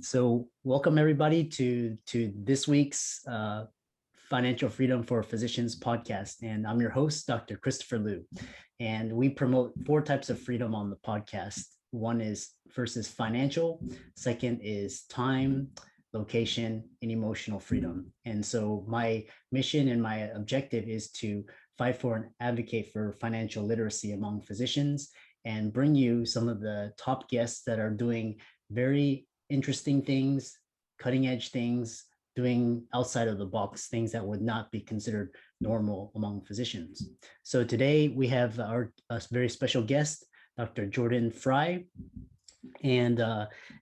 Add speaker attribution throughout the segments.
Speaker 1: So welcome everybody to this week's Financial Freedom for Physicians podcast. And I'm your host, Dr. Christopher Liu. And we promote four types of freedom on the podcast. First is financial, second is time, location, and emotional freedom. And so my mission and my objective is to fight for and advocate for financial literacy among physicians and bring you some of the top guests that are doing very interesting things, cutting edge things, doing outside of the box things that would not be considered normal among physicians. So today we have a very special guest, Dr. Jordan Frey, and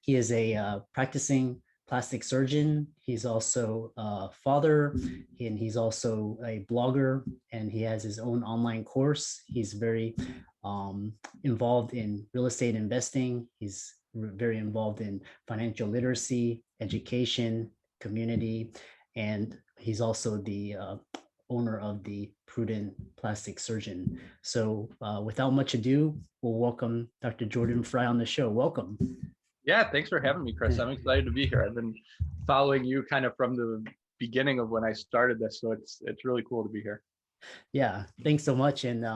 Speaker 1: he is a practicing plastic surgeon. He's also a father, and he's also a blogger, and he has his own online course. He's very involved in real estate investing. He's very involved in financial literacy, education, community, and he's also the owner of the Prudent Plastic Surgeon. So without much ado, we'll welcome Dr. Jordan Frey on the show. Welcome.
Speaker 2: Yeah, thanks for having me, Chris. I'm excited to be here. I've been following you kind of from the beginning of when I started this, so it's really cool to be here.
Speaker 1: Yeah, thanks so much. And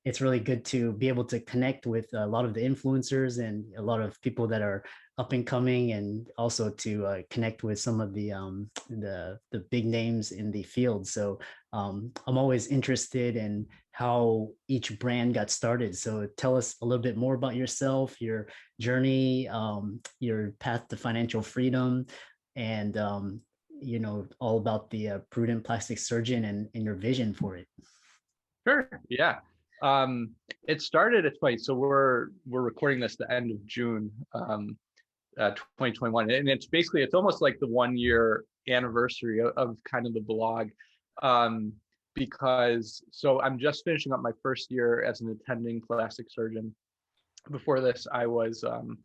Speaker 1: it's really good to be able to connect with a lot of the influencers and a lot of people that are up and coming, and also to connect with some of the big names in the field. So I'm always interested in how each brand got started. So tell us a little bit more about yourself, your journey, your path to financial freedom, and all about the Prudent Plastic Surgeon and your vision for it.
Speaker 2: Sure. Yeah. It started, it's funny. So we're recording this the end of June, 2021. And it's almost like the 1 year anniversary of kind of the blog. Because I'm just finishing up my first year as an attending plastic surgeon. Before this, I'm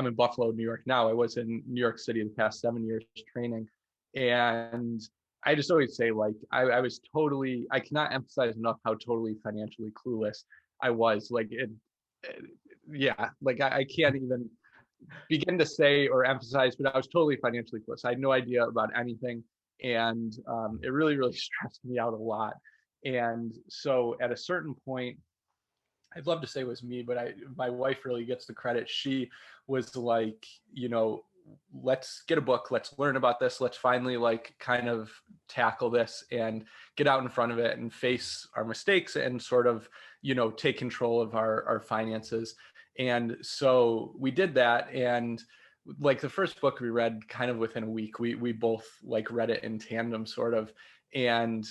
Speaker 2: in Buffalo, New York now. I was in New York City the past 7 years training. And I just always say, like, I was totally, I cannot emphasize enough how totally financially clueless I was. Like, I can't even begin to say or emphasize, but I was totally financially clueless. I had no idea about anything. And it really, really stressed me out a lot. And so at a certain point, I'd love to say it was me, but my wife really gets the credit. She was like, let's get a book, let's learn about this, let's finally like kind of tackle this and get out in front of it and face our mistakes and sort of, take control of our finances. And so we did that. And like the first book we read kind of within a week, we both like read it in tandem sort of. And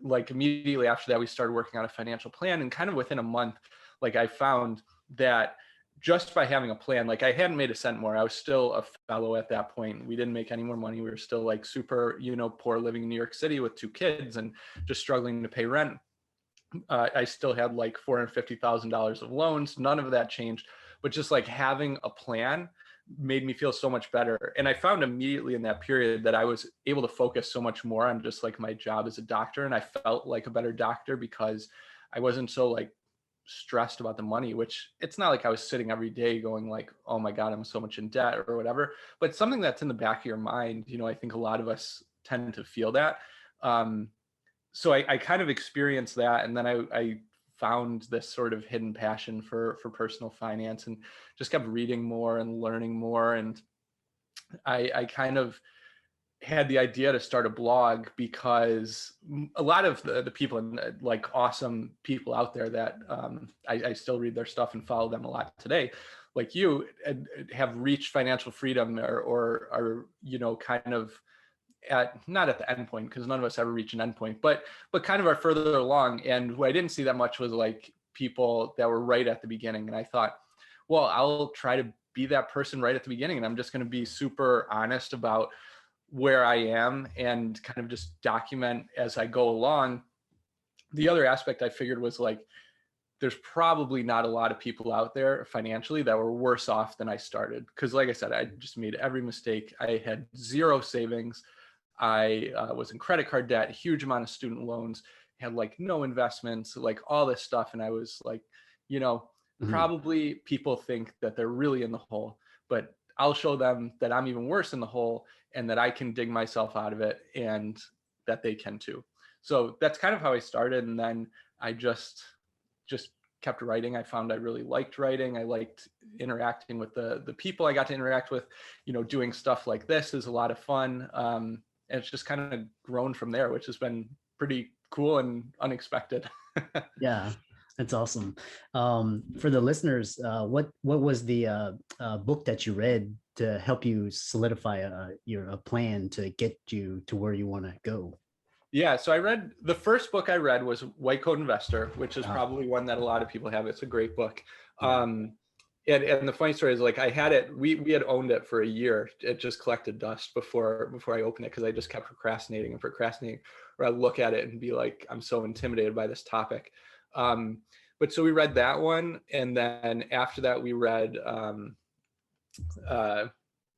Speaker 2: like immediately after that, we started working on a financial plan, and kind of within a month, like I found that just by having a plan, like I hadn't made a cent more. I was still a fellow at that point. We didn't make any more money. We were still like super, poor, living in New York City with 2 kids and just struggling to pay rent. I still had like $450,000 of loans. None of that changed, but just like having a plan made me feel so much better. And I found immediately in that period that I was able to focus so much more on just like my job as a doctor. And I felt like a better doctor because I wasn't so like stressed about the money, which it's not like I was sitting every day going like, oh my God, I'm so much in debt or whatever, but something that's in the back of your mind. I think a lot of us tend to feel that. So I kind of experienced that. And then I found this sort of hidden passion for personal finance and just kept reading more and learning more. And I kind of had the idea to start a blog because a lot of the people and like awesome people out there that I still read their stuff and follow them a lot today, like you, have reached financial freedom or are, kind of not at the end point, because none of us ever reach an end point, but kind of are further along. And what I didn't see that much was like people that were right at the beginning. And I thought, well, I'll try to be that person right at the beginning. And I'm just going to be super honest about where I am and kind of just document as I go along. The other aspect I figured was like, there's probably not a lot of people out there financially that were worse off than I started. Because like I said, I just made every mistake. I had zero savings. I was in credit card debt, huge amount of student loans, had like no investments, like all this stuff. And I was like, probably people think that they're really in the hole, but I'll show them that I'm even worse in the hole and that I can dig myself out of it and that they can too. So that's kind of how I started. And then I just kept writing. I found I really liked writing. I liked interacting with the people I got to interact with. Doing stuff like this is a lot of fun. And it's just kind of grown from there, which has been pretty cool and unexpected.
Speaker 1: Yeah, that's awesome. For the listeners, what was the book that you read to help you solidify your plan to get you to where you want to go?
Speaker 2: Yeah, so the first book I read was White Coat Investor, which is probably one that a lot of people have. It's a great book.
Speaker 1: Yeah.
Speaker 2: And the funny story is, like, I had it, we had owned it for a year. It just collected dust before I opened it, because I just kept procrastinating, where I look at it and be like, I'm so intimidated by this topic. But so we read that one, and then after that we read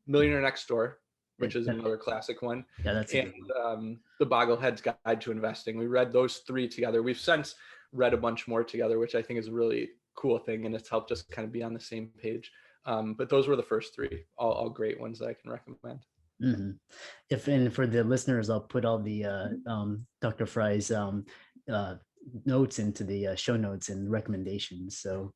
Speaker 2: Millionaire Next Door, which is another classic one.
Speaker 1: Yeah, that's a good
Speaker 2: one. The Bogglehead's Guide to Investing. We read those three together. We've since read a bunch more together, which I think is a really cool thing, and it's helped us kind of be on the same page. But those were the first three, all great ones that I can recommend.
Speaker 1: Mm-hmm. And for the listeners, I'll put all the Dr. Frey's notes into the show notes and recommendations. So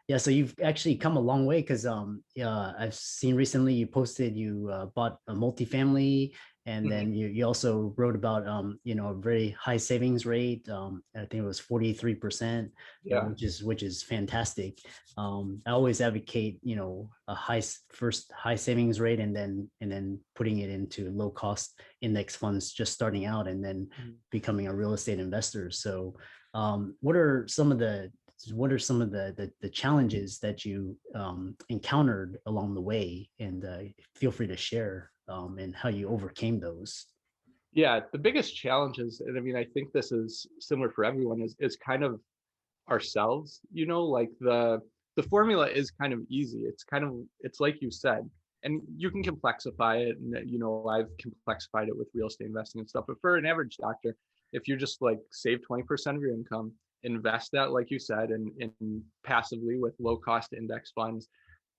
Speaker 1: yeah, so you've actually come a long way, because I've seen recently you posted you bought a multifamily, and then you also wrote about a very high savings rate. I think it was 43%,
Speaker 2: Yeah.
Speaker 1: which is fantastic. I always advocate a high savings rate, and then putting it into low cost index funds just starting out, and then becoming a real estate investor. So what are some of the challenges that you encountered along the way, and feel free to share and how you overcame those?
Speaker 2: Yeah, the biggest challenges, and I mean, I think this is similar for everyone, is kind of ourselves. Like the formula is kind of easy. It's like you said, and you can complexify it, and I've complexified it with real estate investing and stuff. But for an average doctor, if you just like save 20% of your income, invest that, like you said, in passively with low cost index funds,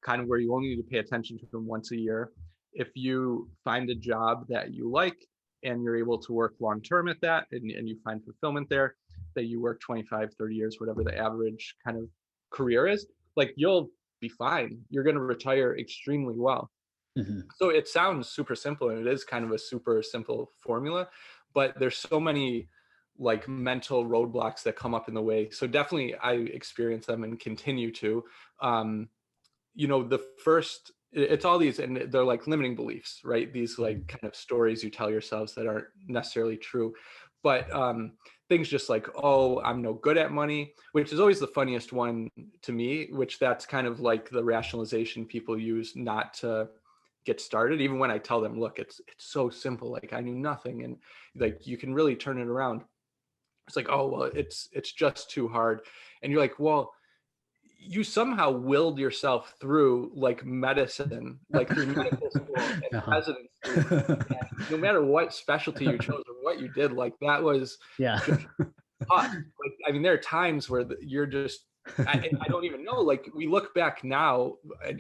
Speaker 2: kind of where you only need to pay attention to them once a year. If you find a job that you like and you're able to work long term at that, and you find fulfillment there, that you work 25, 30 years, whatever the average kind of career is, like, you'll be fine. You're going to retire extremely well. Mm-hmm. So it sounds super simple, and it is kind of a super simple formula, but there's so many like mental roadblocks that come up in the way. So definitely I experience them and continue to. The first, it's all these, and they're like limiting beliefs, right? These like kind of stories you tell yourselves that aren't necessarily true. But things just like, oh, I'm no good at money, which is always the funniest one to me, which that's kind of like the rationalization people use not to get started. Even when I tell them, look, it's so simple, like I knew nothing, and like you can really turn it around. It's like, oh, well, it's just too hard. And you're like, well, you somehow willed yourself through like medicine, like through medical school and residency. And no matter what specialty you chose or what you did, like that was just tough. Like, I mean, there are times where you're just, I don't even know, like we look back now,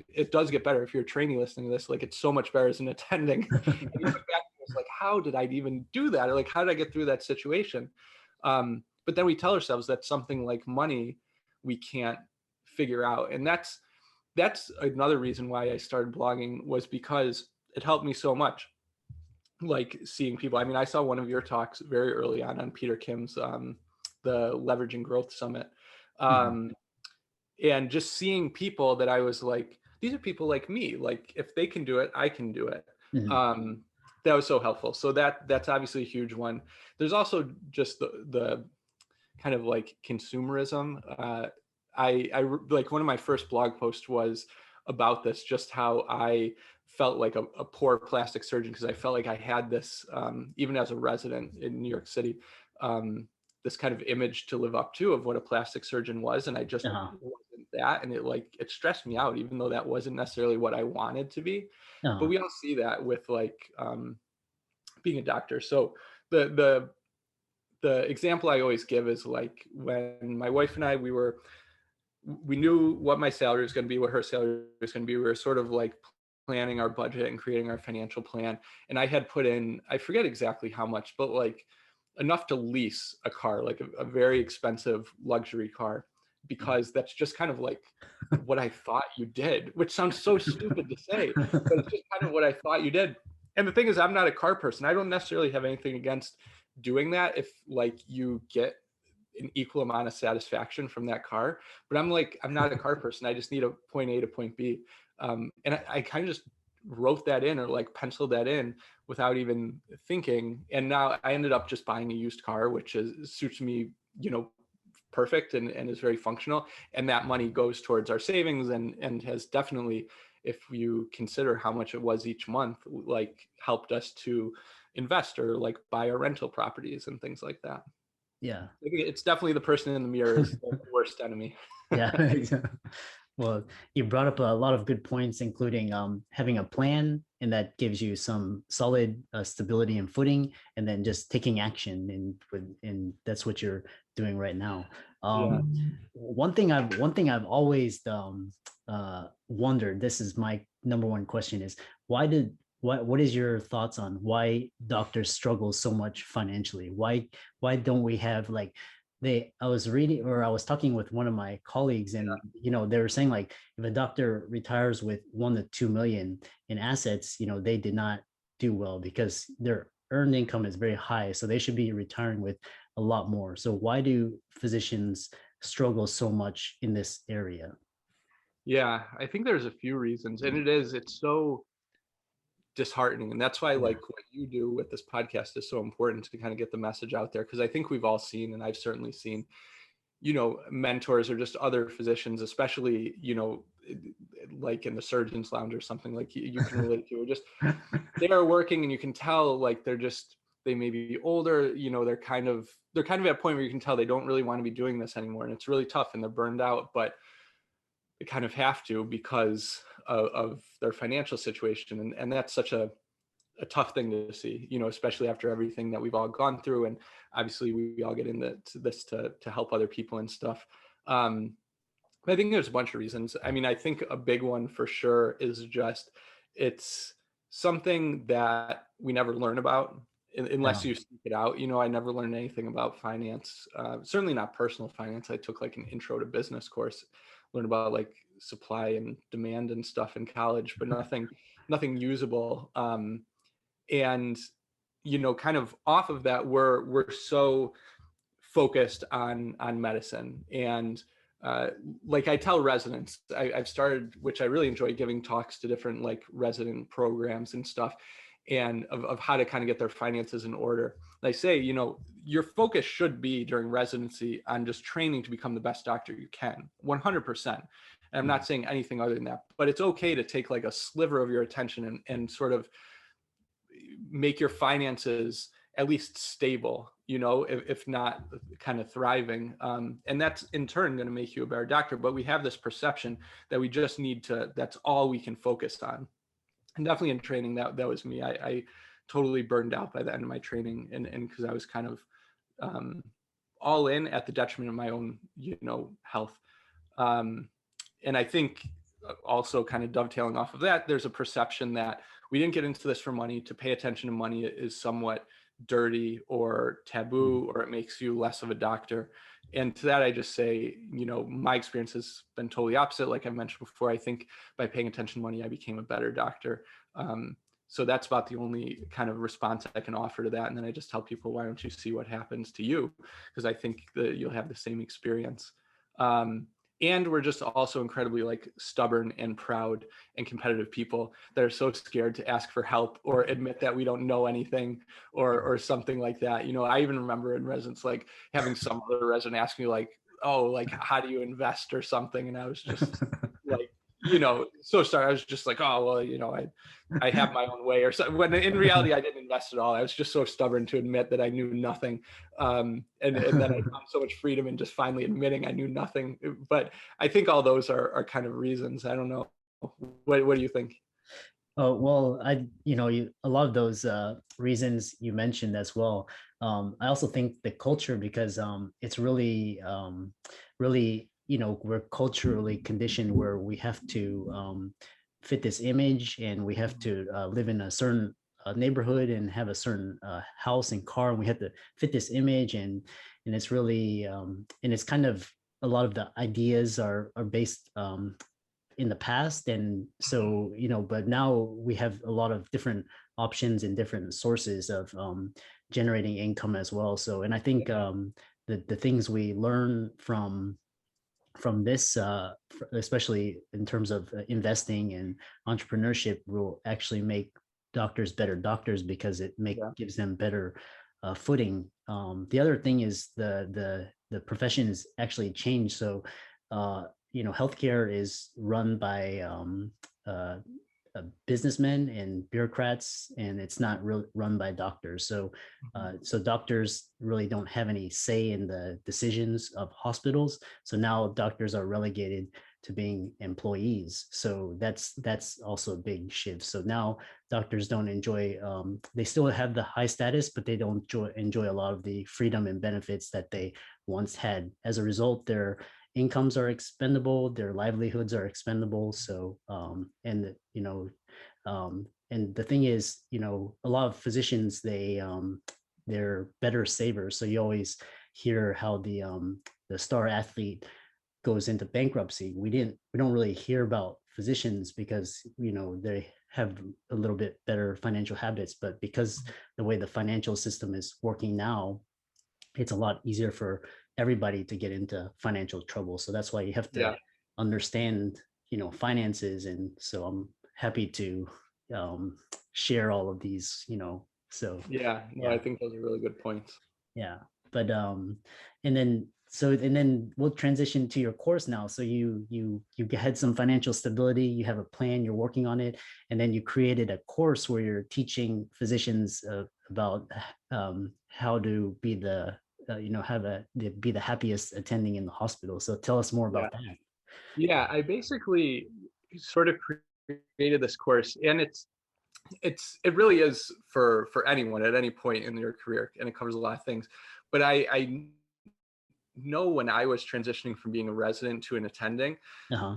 Speaker 2: it does get better. If you're a trainee listening to this, like it's so much better as an attending. And you look back and it's like, how did I even do that? Or like, how did I get through that situation? But then we tell ourselves that something like money, we can't figure out. And that's another reason why I started blogging, was because it helped me so much. Like seeing people, I mean, I saw one of your talks very early on Peter Kim's, the Leveraging Growth Summit. And just seeing people that I was like, these are people like me, like if they can do it, I can do it. That was so helpful. So that's obviously a huge one. There's also just the kind of like consumerism. I like, one of my first blog posts was about this, just how I felt like a poor plastic surgeon, because I felt like I had this, even as a resident in New York City, this kind of image to live up to of what a plastic surgeon was. And I just wasn't that. And it stressed me out, even though that wasn't necessarily what I wanted to be. But we all see that with like being a doctor. So the example I always give is like when my wife and I, we were we knew what my salary was going to be, what her salary was going to be. We were sort of like planning our budget and creating our financial plan. And I had put in, I forget exactly how much, but like enough to lease a car, like a very expensive luxury car, because that's just kind of like what I thought you did, which sounds so stupid to say, but it's just kind of what I thought you did. And the thing is, I'm not a car person. I don't necessarily have anything against doing that if like you get an equal amount of satisfaction from that car. But I'm not a car person. I just need a point A to point B. And I kind of just wrote that in or like penciled that in without even thinking. And now I ended up just buying a used car, which suits me, perfect and is very functional. And that money goes towards our savings and has definitely, if you consider how much it was each month, like helped us to invest or like buy our rental properties and things like that.
Speaker 1: Yeah.
Speaker 2: It's definitely the person in the mirror is the worst enemy.
Speaker 1: Yeah. Well, you brought up a lot of good points, including having a plan, and that gives you some solid stability and footing, and then just taking action, and that's what you're doing right now.
Speaker 2: Yeah.
Speaker 1: One thing I've always wondered. This is my number one question: is what is your thoughts on why doctors struggle so much financially? Why don't we have like I was reading, or I was talking with one of my colleagues, and they were saying like if a doctor retires with 1 to 2 million in assets, they did not do well because their earned income is very high, so they should be retiring with a lot more. So why do physicians struggle so much in this area?
Speaker 2: Yeah, I think there's a few reasons, and it's so disheartening. And that's why like what you do with this podcast is so important to kind of get the message out there, because I think we've all seen, and I've certainly seen, mentors or just other physicians, especially, like in the surgeon's lounge or something, like you can relate to, or just they are working and you can tell like they may be older, they're kind of at a point where you can tell they don't really want to be doing this anymore, and it's really tough and they're burned out, but they kind of have to because of their financial situation. And that's such a tough thing to see, especially after everything that we've all gone through. And obviously we all get into this to help other people and stuff. I think there's a bunch of reasons. I mean, I think a big one for sure is just it's something that we never learn about unless you seek it out. I never learned anything about finance, certainly not personal finance. I took like an intro to business course, learned about like supply and demand and stuff in college, but nothing usable. And kind of off of that, we're so focused on medicine. And like I tell residents, I've started, which I really enjoy, giving talks to different like resident programs and stuff, and of how to kind of get their finances in order. And I say, your focus should be during residency on just training to become the best doctor you can, 100%. And I'm not saying anything other than that, but it's okay to take like a sliver of your attention and sort of make your finances at least stable, if not kind of thriving. And that's in turn going to make you a better doctor. But we have this perception that we just need that's all we can focus on. And definitely in training, that was me. I totally burned out by the end of my training. And because I was kind of all in at the detriment of my own, health. And I think also kind of dovetailing off of that, there's a perception that we didn't get into this for money. To pay attention to money is somewhat dirty or taboo, or it makes you less of a doctor. And to that, I just say, my experience has been totally opposite. Like I mentioned before, I think by paying attention to money, I became a better doctor. So that's about the only kind of response I can offer to that. And then I just tell people, why don't you see what happens to you? Because I think that you'll have the same experience. And we're just also incredibly like stubborn and proud and competitive people that are so scared to ask for help or admit that we don't know anything or something like that. I even remember in residence, like having some other resident ask me like, oh, like, how do you invest or something? And I was just like, so sorry. I was just like, oh, well, I have my own way or something. When in reality, I didn't invest at all. I was just so stubborn to admit that I knew nothing. And then I found so much freedom in just finally admitting I knew nothing. But I think all those are kind of reasons. I don't know. What do you think?
Speaker 1: Oh, well, a lot of those reasons you mentioned as well. I also think the culture, because it's really we're culturally conditioned where we have to fit this image, and we have to live in a certain neighborhood and have a certain house and car, and we have to fit this image, and it's really and it's kind of a lot of the ideas are based in the past. And so, but now we have a lot of different options and different sources of generating income as well. So, and I think the things we learn from this, especially in terms of investing and entrepreneurship, will actually make doctors better doctors, because it gives them better footing. The other thing is the profession is actually changed. So, healthcare is run by businessmen and bureaucrats, and it's not really run by doctors. So doctors really don't have any say in the decisions of hospitals. So now doctors are relegated to being employees. So that's also a big shift. So now doctors don't enjoy, they still have the high status, but they don't enjoy a lot of the freedom and benefits that they once had. As a result, their incomes are expendable, their livelihoods are expendable. So and and the thing is, a lot of physicians, they're better savers. So you always hear how the star athlete goes into bankruptcy. We don't really hear about physicians because they have a little bit better financial habits, but because the way the financial system is working now, it's a lot easier for everybody to get into financial trouble. So that's why you have to understand, finances. And so I'm happy to share all of these, so
Speaker 2: I think those are really good points.
Speaker 1: yeah. But and then we'll transition to your course now. So you had some financial stability, you have a plan, you're working on it, and then you created a course where you're teaching physicians about how to be be the happiest attending in the hospital. So tell us more about that.
Speaker 2: Yeah, I basically sort of created this course, and it really is for anyone at any point in your career, and it covers a lot of things. But I know when I was transitioning from being a resident to an attending,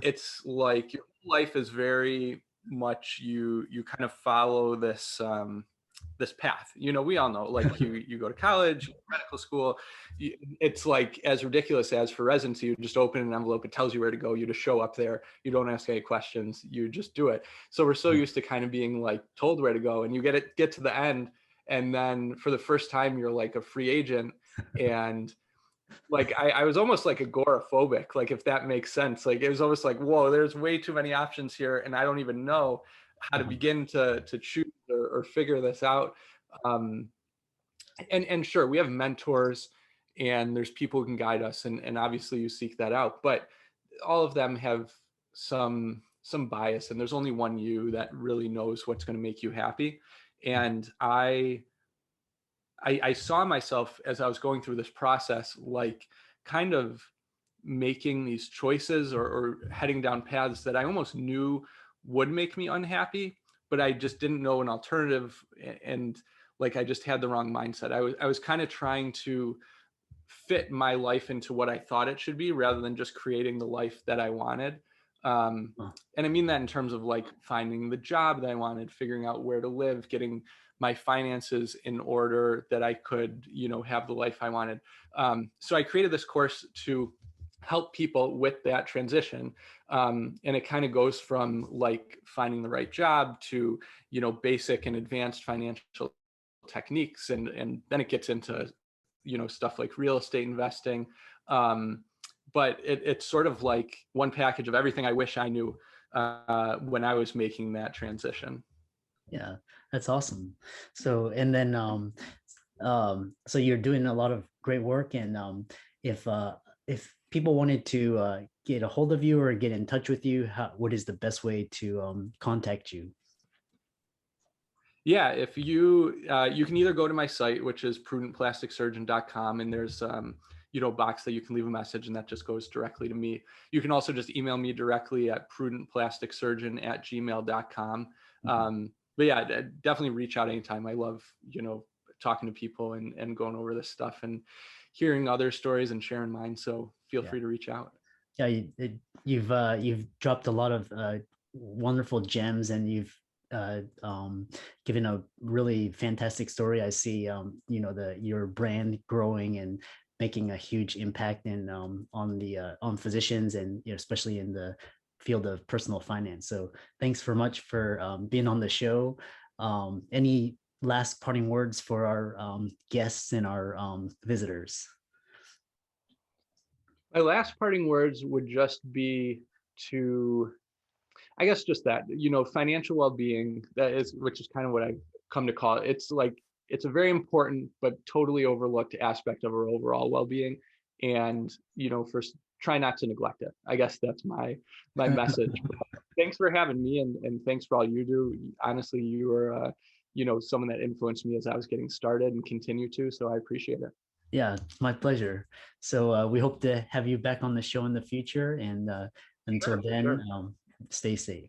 Speaker 2: it's like your life is very much you kind of follow this this path. We all know, like you go to college, medical school, it's like as ridiculous as for residency, you just open an envelope, it tells you where to go, you just show up there, you don't ask any questions, you just do it. So we're so used to kind of being like told where to go, and you get to the end, and then for the first time you're like a free agent. And like I was almost like agoraphobic, like, if that makes sense. Like it was almost like, whoa, there's way too many options here, and I don't even know how to begin to choose or figure this out. And sure, we have mentors, and there's people who can guide us, and obviously you seek that out, but all of them have some bias, and there's only one you that really knows what's going to make you happy. And I saw myself as I was going through this process, like kind of making these choices or heading down paths that I almost knew would make me unhappy, but I just didn't know an alternative. And like, I just had the wrong mindset. I was kind of trying to fit my life into what I thought it should be, rather than just creating the life that I wanted. And I mean that in terms of like finding the job that I wanted, figuring out where to live, getting my finances in order that I could, have the life I wanted. So I created this course to help people with that transition. And it kind of goes from like finding the right job to, basic and advanced financial techniques. And then it gets into, stuff like real estate investing. But it's sort of like one package of everything I wish I knew when I was making that transition.
Speaker 1: Yeah, that's awesome. So, and then so you're doing a lot of great work. And if people wanted to get a hold of you or get in touch with you, what is the best way to contact you?
Speaker 2: Yeah, if you can either go to my site, which is prudentplasticsurgeon.com, and there's a box that you can leave a message, and that just goes directly to me. You can also just email me directly at prudentplasticsurgeon@gmail.com. But yeah, definitely reach out anytime. I love, talking to people and going over this stuff and hearing other stories and sharing mine. So feel free to reach out.
Speaker 1: Yeah, you've dropped a lot of wonderful gems, and you've given a really fantastic story. I see, your brand growing and making a huge impact in on physicians, and especially in the field of personal finance. So thanks for much for being on the show. Any last parting words for our guests and our visitors?
Speaker 2: My last parting words would just be to, I guess, just that, financial well-being, which is kind of what I've come to call it. It's a very important but totally overlooked aspect of our overall well-being. And, first, try not to neglect it. I guess that's my message. Thanks for having me, and thanks for all you do. Honestly, you were, someone that influenced me as I was getting started and continue to, so I appreciate it.
Speaker 1: Yeah, my pleasure. So we hope to have you back on the show in the future. And until
Speaker 2: Sure,
Speaker 1: then,
Speaker 2: sure.
Speaker 1: stay safe.